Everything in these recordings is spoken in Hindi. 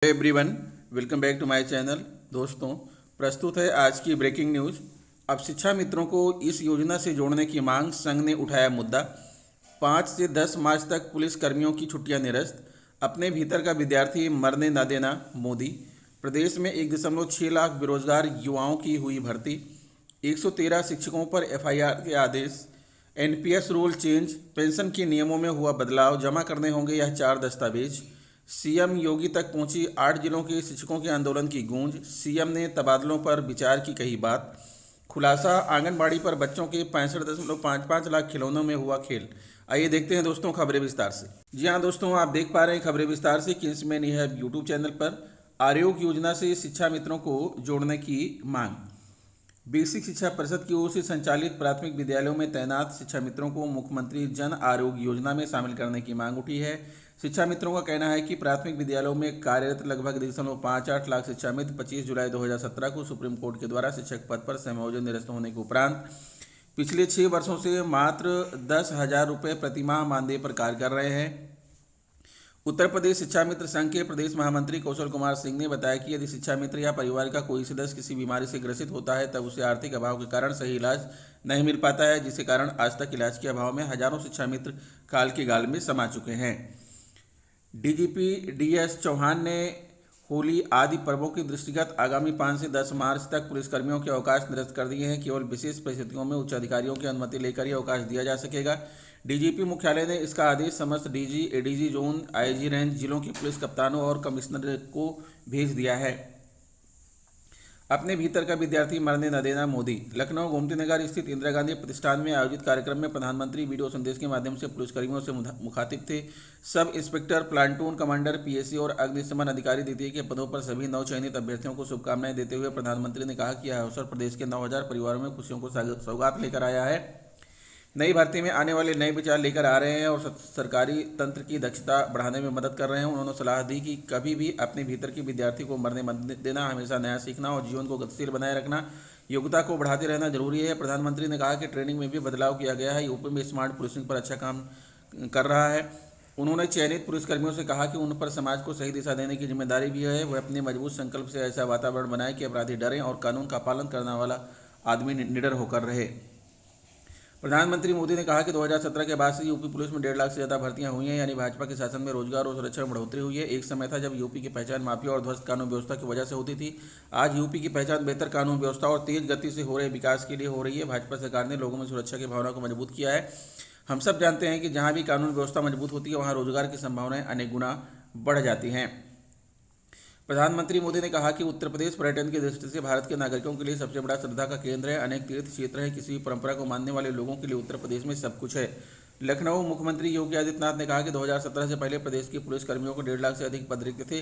Everyone, welcome back to my channel. दोस्तों, प्रस्तुत है आज की ब्रेकिंग न्यूज़। अब शिक्षा मित्रों को इस योजना से जोड़ने की मांग, संघ ने उठाया मुद्दा। 5 से 10 मार्च तक पुलिस कर्मियों की छुट्टियां निरस्त, अपने भीतर का विद्यार्थी मरने न देना मोदी। प्रदेश में 1.6 लाख बेरोजगार युवाओं की हुई भर्ती। 113 शिक्षकों पर एफआईआर के आदेश। एनपीएस रूल चेंज, पेंशन के नियमों में हुआ बदलाव, जमा करने होंगे यह 4 दस्तावेज। सीएम योगी तक पहुंची 8 जिलों के शिक्षकों के आंदोलन की गूंज। सीएम ने तबादलों पर विचार की कही बात। खुलासा, आंगनबाड़ी पर बच्चों के 65.55 लाख खिलौनों में हुआ खेल। आइए देखते हैं दोस्तों खबरें विस्तार से। जी हाँ दोस्तों, आप देख पा रहे हैं खबरें विस्तार से। किंग्समैन है यूट्यूब चैनल पर। आयोग योजना से शिक्षा मित्रों को जोड़ने की मांग। बेसिक शिक्षा परिषद की ओर से संचालित प्राथमिक विद्यालयों में तैनात शिक्षा मित्रों को मुख्यमंत्री जन आरोग्य योजना में शामिल करने की मांग उठी है। शिक्षा मित्रों का कहना है कि प्राथमिक विद्यालयों में कार्यरत लगभग 1.58 लाख शिक्षा मित्र 25 जुलाई 2017 को सुप्रीम कोर्ट के द्वारा शिक्षक पद पर समायोजन निरस्त होने के उपरांत पिछले 6 वर्षों से मात्र 10,000 रुपये प्रतिमाह मानदेय पर कार्य कर रहे हैं। उत्तर प्रदेश शिक्षा मित्र संघ के प्रदेश महामंत्री कौशल कुमार सिंह ने बताया कि यदि शिक्षा मित्र या परिवार का कोई सदस्य किसी बीमारी से ग्रसित होता है तब उसे आर्थिक अभाव के कारण सही इलाज नहीं मिल पाता है, जिसके कारण आज तक इलाज के अभाव में हजारों शिक्षा मित्र काल के गाल में समा चुके हैं। डीजीपी डीएस चौहान ने होली आदि पर्वों के दृष्टिगत आगामी 5 से 10 मार्च तक पुलिसकर्मियों के अवकाश निरस्त कर दिए हैं। केवल विशेष परिस्थितियों में उच्च अधिकारियों की अनुमति लेकर ही अवकाश दिया जा सकेगा। डीजीपी मुख्यालय ने इसका आदेश समस्त DG, ADG zone, IG range जिलों के पुलिस कप्तानों और कमिश्नर को भेज दिया है। अपने भीतर का विद्यार्थी मरने न देना मोदी। लखनऊ गोमती नगर स्थित इंदिरा गांधी प्रतिष्ठान में आयोजित कार्यक्रम में प्रधानमंत्री वीडियो संदेश के माध्यम से पुलिसकर्मियों से मुखातिब थे। Sub inspector, platoon commander, PAC और अग्निशमन अधिकारी द्वितीय के पदों पर सभी नवचयनित अभ्यर्थियों को शुभकामनाएं देते हुए प्रधानमंत्री ने कहा कि यह अवसर प्रदेश के 9,000 परिवारों में खुशियों को सौगात लेकर आया है। नई भर्ती में आने वाले नए विचार लेकर आ रहे हैं और सरकारी तंत्र की दक्षता बढ़ाने में मदद कर रहे हैं। उन्होंने सलाह दी कि कभी भी अपने भीतर के विद्यार्थी को मरने मत देना, हमेशा नया सीखना और जीवन को गतिशील बनाए रखना, योग्यता को बढ़ाते रहना जरूरी है। प्रधानमंत्री ने कहा कि ट्रेनिंग में भी बदलाव किया गया है। यूपी में स्मार्ट पुलिसिंग पर अच्छा काम कर रहा है। उन्होंने चयनित पुलिसकर्मियों से कहा कि उन पर समाज को सही दिशा देने की जिम्मेदारी भी है। वह अपने मजबूत संकल्प से ऐसा वातावरण बनाए कि अपराधी डरें और कानून का पालन करने वाला आदमी निडर होकर रहे। प्रधानमंत्री मोदी ने कहा कि 2017 के बाद से यूपी पुलिस में 1.5 लाख से ज़्यादा भर्तियां हुई हैं, यानी भाजपा के शासन में रोजगार और सुरक्षा में बढ़ोतरी हुई है। एक समय था जब यूपी की पहचान माफिया और ध्वस्त कानून व्यवस्था की वजह से होती थी। आज यूपी की पहचान बेहतर कानून व्यवस्था और तेज गति से हो रहे विकास के लिए हो रही है। भाजपा सरकार ने लोगों में सुरक्षा की भावना को मजबूत किया है। हम सब जानते हैं कि जहाँ भी कानून व्यवस्था मजबूत होती है वहाँ रोजगार की संभावनाएं अनेक गुना बढ़ जाती हैं। प्रधानमंत्री मोदी ने कहा कि उत्तर प्रदेश पर्यटन की दृष्टि से भारत के नागरिकों के लिए सबसे बड़ा श्रद्धा का केंद्र है। अनेक तीर्थ क्षेत्र हैं। किसी भी परंपरा को मानने वाले लोगों के लिए उत्तर प्रदेश में सब कुछ है। लखनऊ मुख्यमंत्री योगी आदित्यनाथ ने कहा कि 2017 से पहले प्रदेश के पुलिस कर्मियों को 1.5 लाख से अधिक पद रिक्त थे,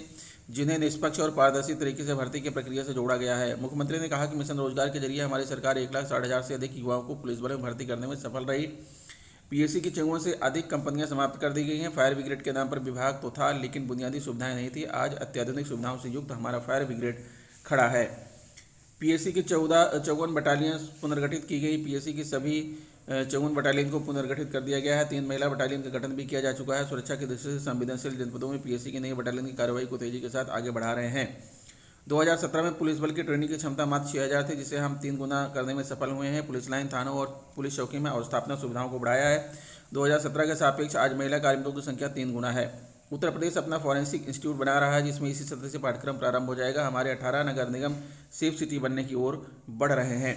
जिन्हें निष्पक्ष और पारदर्शी तरीके से भर्ती की प्रक्रिया से जोड़ा गया है। मुख्यमंत्री ने कहा कि मिशन रोजगार के जरिए हमारी सरकार 1,60,000 से अधिक युवाओं को पुलिस बल में भर्ती करने में सफल रही। पीएससी की 54 से अधिक कंपनियां समाप्त कर दी गई हैं। फायर ब्रिगेड के नाम पर विभाग तो था, लेकिन बुनियादी सुविधाएं नहीं थी। आज अत्याधुनिक सुविधाओं से युक्त हमारा फायर ब्रिगेड खड़ा है। पीएससी की 54 बटालियन पुनर्गठित की गई। पीएससी की सभी 54 बटालियन को पुनर्गठित कर दिया गया है। 3 महिला बटालियन का गठन भी किया जा चुका है। सुरक्षा की दृष्टि से संवेदनशील जनपदों में पीएससी की नई बटालियन की कार्रवाई को तेजी के साथ आगे बढ़ा रहे हैं। 2017 में पुलिस बल की ट्रेनिंग की क्षमता मात्र 6,000 थी, जिसे हम 3 गुना करने में सफल हुए हैं। पुलिस लाइन, थानों और पुलिस चौकी में अवस्थापना सुविधाओं को बढ़ाया है। 2017 के सापेक्ष आज महिला कार्मिकों की संख्या 3 गुना है। उत्तर प्रदेश अपना फॉरेंसिक इंस्टीट्यूट बना रहा है, जिसमें इसी सत्र से पाठ्यक्रम प्रारंभ हो जाएगा। हमारे 18 नगर निगम सेफ सिटी बनने की ओर बढ़ रहे हैं।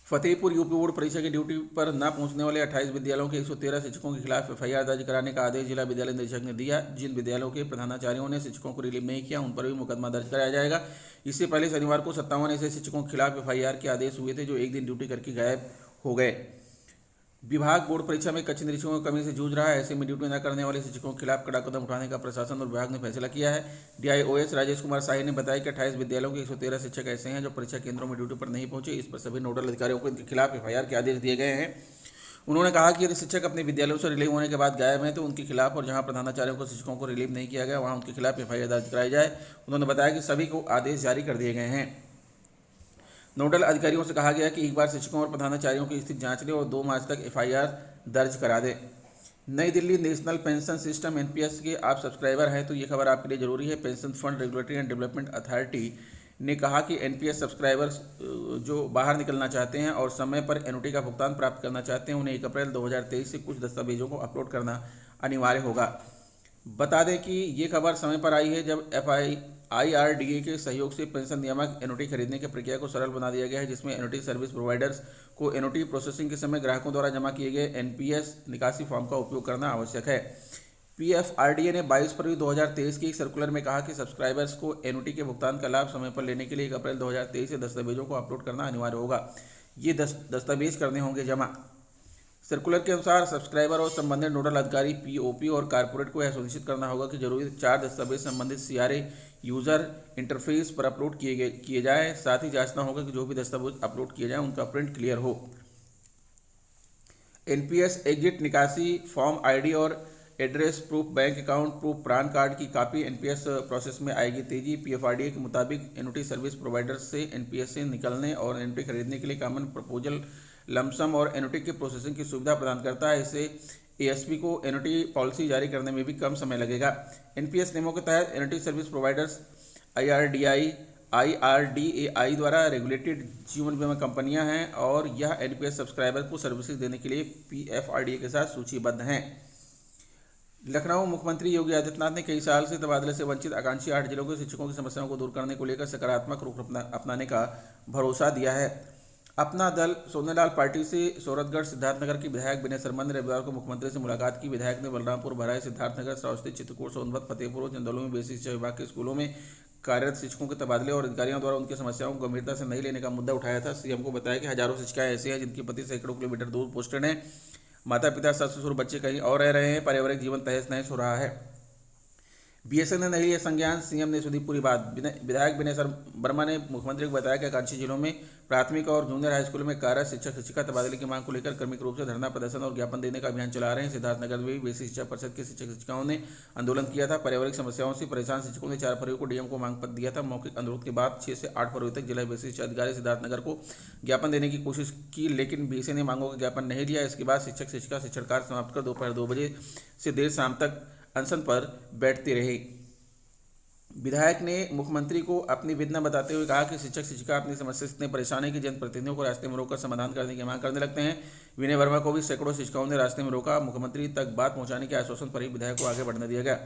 फतेहपुर यूपी बोर्ड परीक्षा की ड्यूटी पर न पहुंचने वाले 28 विद्यालयों के 113 शिक्षकों के खिलाफ एफआईआर दर्ज कराने का आदेश जिला विद्यालय निदेशक ने दिया। जिन विद्यालयों के प्रधानाचार्यों ने शिक्षकों को रिलीव नहीं किया, उन पर भी मुकदमा दर्ज कराया जाएगा। इससे पहले शनिवार को 57 ऐसे शिक्षकों के खिलाफ एफआईआर के आदेश हुए थे जो एक दिन ड्यूटी करके गायब हो गए। विभाग बोर्ड परीक्षा में कच्चे निरीक्षकों की कमी से जूझ रहा है। ऐसे में ड्यूटी न करने वाले शिक्षकों के खिलाफ कड़ा कदम उठाने का प्रशासन और विभाग ने फैसला किया है। डीआईओएस राजेश कुमार शाही ने बताया कि 28 विद्यालयों के 113 शिक्षक ऐसे हैं जो परीक्षा केंद्रों में ड्यूटी पर नहीं पहुंचे। इस पर सभी नोडल अधिकारियों को इनके खिलाफ एफआईआर के आदेश दिए गए हैं। उन्होंने कहा कि यदि शिक्षक अपने विद्यालयों से रिलीव होने के बाद गायब हैं तो उनके खिलाफ, और जहां प्रधानाचार्यों को शिक्षकों को रिलीव नहीं किया गया वहां उनके खिलाफ एफआईआर दर्ज कराई जाए। उन्होंने बताया कि सभी को आदेश जारी कर दिए गए हैं। नोडल अधिकारियों से कहा गया कि एक बार शिक्षकों और प्रधानाचार्यों की स्थिति जांच लें और 2 मार्च तक एफआईआर दर्ज करा दें। नई Delhi national pension system NPS के आप सब्सक्राइबर हैं तो ये खबर आपके लिए जरूरी है। Pension fund regulatory and development authority ने कहा कि एनपीएस सब्सक्राइबर्स जो बाहर निकलना चाहते हैं और समय पर एनुटी का भुगतान प्राप्त करना चाहते हैं उन्हें 1 अप्रैल 2023 से कुछ दस्तावेजों को अपलोड करना अनिवार्य होगा। बता दें कि ये खबर समय पर आई है जब IRDA के सहयोग से पेंशन नियामक एनुटी खरीदने की प्रक्रिया को सरल बना दिया गया है, जिसमें एनुटी सर्विस प्रोवाइडर्स को एनुटी प्रोसेसिंग के समय ग्राहकों द्वारा जमा किए गए एनपीएस निकासी फॉर्म का उपयोग करना आवश्यक है। PFRDA ने 22 फरवरी 2023 के एक सर्कुलर में कहा कि सब्सक्राइबर्स को एनुटी के भुगतान का लाभ समय पर लेने के लिए 1 अप्रैल 2023 से दस्तावेजों को अपलोड करना अनिवार्य होगा। ये दस्तावेज करने होंगे जमा। सर्कुलर के अनुसार सब्सक्राइबर और संबंधित नोडल अधिकारी POP और कारपोरेट को यह सुनिश्चित करना होगा कि जरूरी 4 दस्तावेज संबंधित CRA यूजर इंटरफेस पर अपलोड किए जाए। साथ ही जांचना होगा कि जो भी दस्तावेज अपलोड किए जाए उनका प्रिंट क्लियर हो। एनपीएस एग्जिट निकासी फॉर्म ID और address proof, bank account proof, pan card की कॉपी एनपीएस प्रोसेस में आएगी तेजी। PFRDA के मुताबिक एनुटी सर्विस प्रोवाइडर्स से एनपीएस से निकलने और एनुटी खरीदने के लिए कॉमन प्रपोजल, लमसम और एनुटी के प्रोसेसिंग की सुविधा प्रदान करता है। इससे ASP को एनुटी पॉलिसी जारी करने में भी कम समय लगेगा। एनपीएस नियमों के तहत एनुटी सर्विस प्रोवाइडर्स IRDAI द्वारा रेगुलेटेड जीवन बीमा कंपनियां हैं और यह एनपीएस सब्सक्राइबर को सर्विसेज देने के लिए PFRDA के साथ सूचीबद्ध हैं। लखनऊ मुख्यमंत्री योगी आदित्यनाथ ने कई साल से तबादले से वंचित आकांक्षी 8 जिलों के शिक्षकों की समस्याओं को दूर करने को लेकर सकारात्मक रुख अपनाने का भरोसा दिया है। अपना दल सोनेलाल पार्टी से सोरठगढ़ सिद्धार्थनगर की विधायक विनय शर्मा ने रविवार को मुख्यमंत्री से मुलाकात की। विधायक ने बलरामपुर, बहराइच, सिद्धार्थनगर, श्रावस्ती, चित्रकूट, सोनभद्र, फतेहपुर और चंदौली में बेसिक शिक्षा विभाग के स्कूलों में कार्यरत शिक्षकों के तबादले और अधिकारियों द्वारा उनकी समस्याओं को गंभीरता से नहीं लेने का मुद्दा उठाया था। सीएम को बताया कि हजारों शिक्षिकाएं ऐसी हैं जिनके पति सैकड़ों किलोमीटर दूर पोस्टेड हैं, माता पिता, सास ससुर, बच्चे कहीं और रह रहे हैं, पारिवारिक जीवन तहस नहस हो रहा है। BSN ने नहीं लिया संज्ञान, सीएम ने सुधी पूरी बात। विधायक विनय वर्मा ने मुख्यमंत्री को बताया कि आकांक्षी जिलों में प्राथमिक और जूनियर हाई स्कूल में कार्यरत शिक्षक शिक्षिका तबादले की मांग को लेकर क्रमिक रूप से धरना प्रदर्शन और ज्ञापन देने का अभियान चला रहे हैं। सिद्धार्थनगर में भी बेसिक शिक्षा परिषद के शिक्षक शिक्षिकाओं ने आंदोलन किया था। पारिवारिक समस्याओं से परेशान शिक्षकों ने 4 फरवरी को DM को मांग पत्र दिया था। मौखिक अनुरोध के बाद 6 से 8 फरवरी तक जिला बेसिक शिक्षा अधिकारी सिद्धार्थनगर को ज्ञापन देने की कोशिश की, लेकिन BSN ने मांगों का ज्ञापन नहीं दिया। इसके बाद शिक्षक शिक्षिका शिक्षण कार्य समाप्त कर दोपहर 2 बजे से देर शाम तक अनशन पर बैठते रहे। विधायक ने मुख्यमंत्री को अपनी वेदना बताते हुए कहा कि शिक्षक शिक्षिका अपनी समस्या से इतने परेशान है कि जनप्रतिनिधियों को रास्ते में रोककर समाधान करने की मांग करने लगते हैं। विनय वर्मा को भी सैकड़ों शिक्षिकाओं ने रास्ते में रोका। मुख्यमंत्री तक बात पहुंचाने के आश्वासन पर ही विधायक को आगे बढ़ने दिया गया।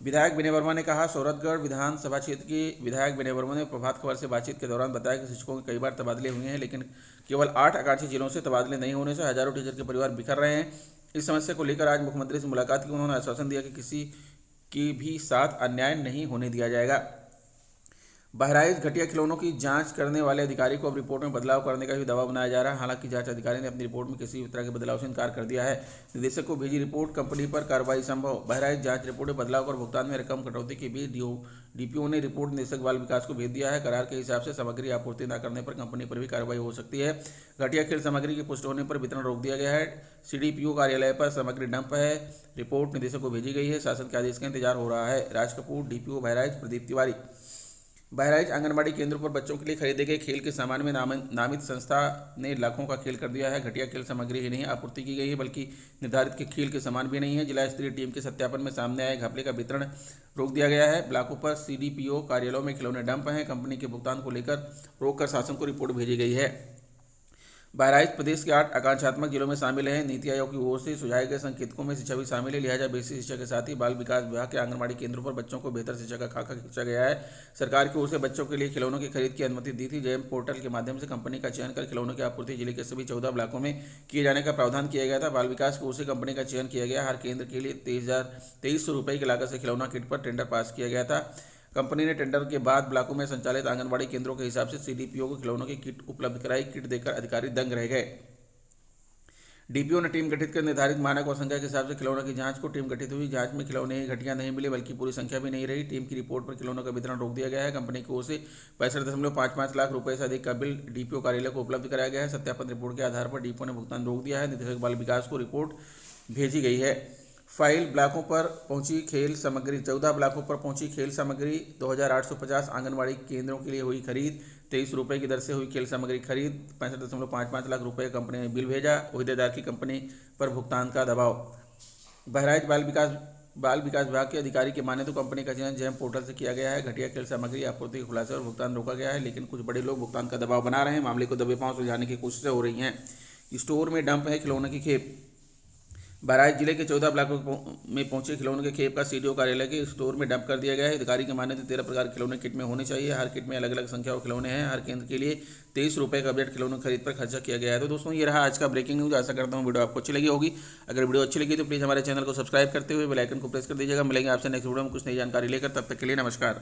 विधायक विनय वर्मा ने कहा, सोरठगढ़ विधानसभा क्षेत्र के विधायक विनय वर्मा ने प्रभात खबर से बातचीत के दौरान बताया कि शिक्षकों के कई बार तबादले हुए हैं, लेकिन केवल 8 आकांक्षी जिलों से तबादले नहीं होने से हजारों टीचर के परिवार बिखर रहे हैं। इस समस्या को लेकर आज मुख्यमंत्री से मुलाकात की। उन्होंने आश्वासन दिया कि किसी की भी साथ अन्याय नहीं होने दिया जाएगा। बहराइच घटिया खिलौनों की जांच करने वाले अधिकारी को अब रिपोर्ट में बदलाव करने का भी दबाव बनाया जा रहा है। हालांकि जांच अधिकारी ने अपनी रिपोर्ट में किसी भी तरह के बदलाव से इनकार कर दिया है। निदेशक को भेजी रिपोर्ट, कंपनी पर कार्रवाई संभव। बहराइच जांच रिपोर्ट में बदलाव और भुगतान में रकम कटौती के बीच DPO ने रिपोर्ट निदेशक बाल विकास को भेज दिया है। करार के हिसाब से सामग्री आपूर्ति न करने पर कंपनी पर भी कार्रवाई हो सकती है। घटिया खेल सामग्री की पुष्टि होने पर वितरण रोक दिया गया है। CDPO कार्यालय पर सामग्री डंप है। रिपोर्ट निदेशक को भेजी गई है। शासन के आदेश का इंतजार हो रहा है। राज कपूर, DPO बहराइच, प्रदीप तिवारी। बहराइच आंगनबाड़ी केंद्रों पर बच्चों के लिए खरीदे गए खेल के सामान में नामित संस्था ने लाखों का खेल कर दिया है। घटिया खेल सामग्री ही नहीं आपूर्ति की गई है, बल्कि निर्धारित के खेल के सामान भी नहीं है। जिला स्तरीय टीम के सत्यापन में सामने आए घपले का वितरण रोक दिया गया है। ब्लॉकों पर CDPO कार्यालयों में खिलौने डंप हैं। कंपनी के भुगतान को लेकर रोककर शासन को रिपोर्ट भेजी गई है। बहराइच प्रदेश के 8 आकांक्षात्मक जिलों में शामिल है। नीति आयोग की ओर से सुझाए गए संकेतकों में शिक्षा भी शामिल है। लिहाजा बेसिक शिक्षा के साथ ही बाल विकास विभाग के आंगनबाड़ी केंद्रों पर बच्चों को बेहतर शिक्षा का खाका खींचा गया है। सरकार की ओर से बच्चों के लिए खिलौनों की खरीद की अनुमति दी थी। जेम पोर्टल के माध्यम से कंपनी का चयन कर खिलौनों की आपूर्ति जिले के सभी 14 ब्लॉकों में किए जाने का प्रावधान किया गया था। बाल विकास की ओर से कंपनी का चयन किया गया। हर केंद्र के लिए 23,000 रुपये की लागत से खिलौना किट पर टेंडर पास किया गया था। कंपनी ने टेंडर के बाद ब्लॉकों में संचालित आंगनबाड़ी केंद्रों के हिसाब से CDPO को खिलौनों की किट उपलब्ध कराई। किट देकर अधिकारी दंग रह गए। DPO ने टीम गठित कर निर्धारित मानक और संख्या के हिसाब से खिलौनों की जांच को टीम गठित हुई। जांच में खिलौने ही घटिया नहीं मिले, बल्कि पूरी संख्या भी नहीं रही। टीम की रिपोर्ट पर खिलौनों का वितरण रोक दिया गया है। कंपनी की ओर से 65.55 लाख रुपए से अधिक का बिल DPO कार्यालय को उपलब्ध कराया गया है। सत्यापन रिपोर्ट के आधार पर DPO ने भुगतान रोक दिया है। निदेशक बाल विकास को रिपोर्ट भेजी गई है। फाइल ब्लॉकों पर पहुंची खेल सामग्री। 14 ब्लॉकों पर पहुंची खेल सामग्री। 2850 आंगनबाड़ी केंद्रों के लिए हुई खरीद। 23 रुपये की दर से हुई खेल सामग्री खरीद। 65.55 लाख रुपए कंपनी ने बिल भेजा। उहिदेदार की कंपनी पर भुगतान का दबाव। बहराइच बाल विकास विभाग के अधिकारी की माने तो कंपनी का चयन जेम पोर्टल से किया गया है। घटिया खेल सामग्री आपूर्ति के खुलासे और भुगतान रोका गया है, लेकिन कुछ बड़े लोग भुगतान का दबाव बना रहे हैं। मामले को दबे पांव सुलझाने की कोशिशें हो रही हैं। स्टोर में डंप है खिलौनों की खेप। बहराइच जिले के 14 ब्लॉकों में पहुंचे खिलौनों के खेप का सीडीओ कार्यालय के स्टोर में डंप कर दिया गया है। अधिकारी के माने तो 13 प्रकार के खिलौने किट में होने चाहिए। हर किट में अलग अलग संख्या के खिलौने हैं। हर केंद्र के लिए 23 रुपये का बजट खिलौने खरीद पर खर्चा किया गया है। तो दोस्तों ये रहा आज का ब्रेकिंग न्यूज़। आशा करता हूँ वीडियो आपको अच्छी लगी होगी। अगर वीडियो अच्छी लगी तो प्लीज़ हमारे चैनल को सब्सक्राइब करते हुए बेल आइकन को प्रेस कर दीजिएगा। मिलेंगे आपसे नेक्स्ट वीडियो में कुछ नई जानकारी लेकर। तब तक के लिए नमस्कार।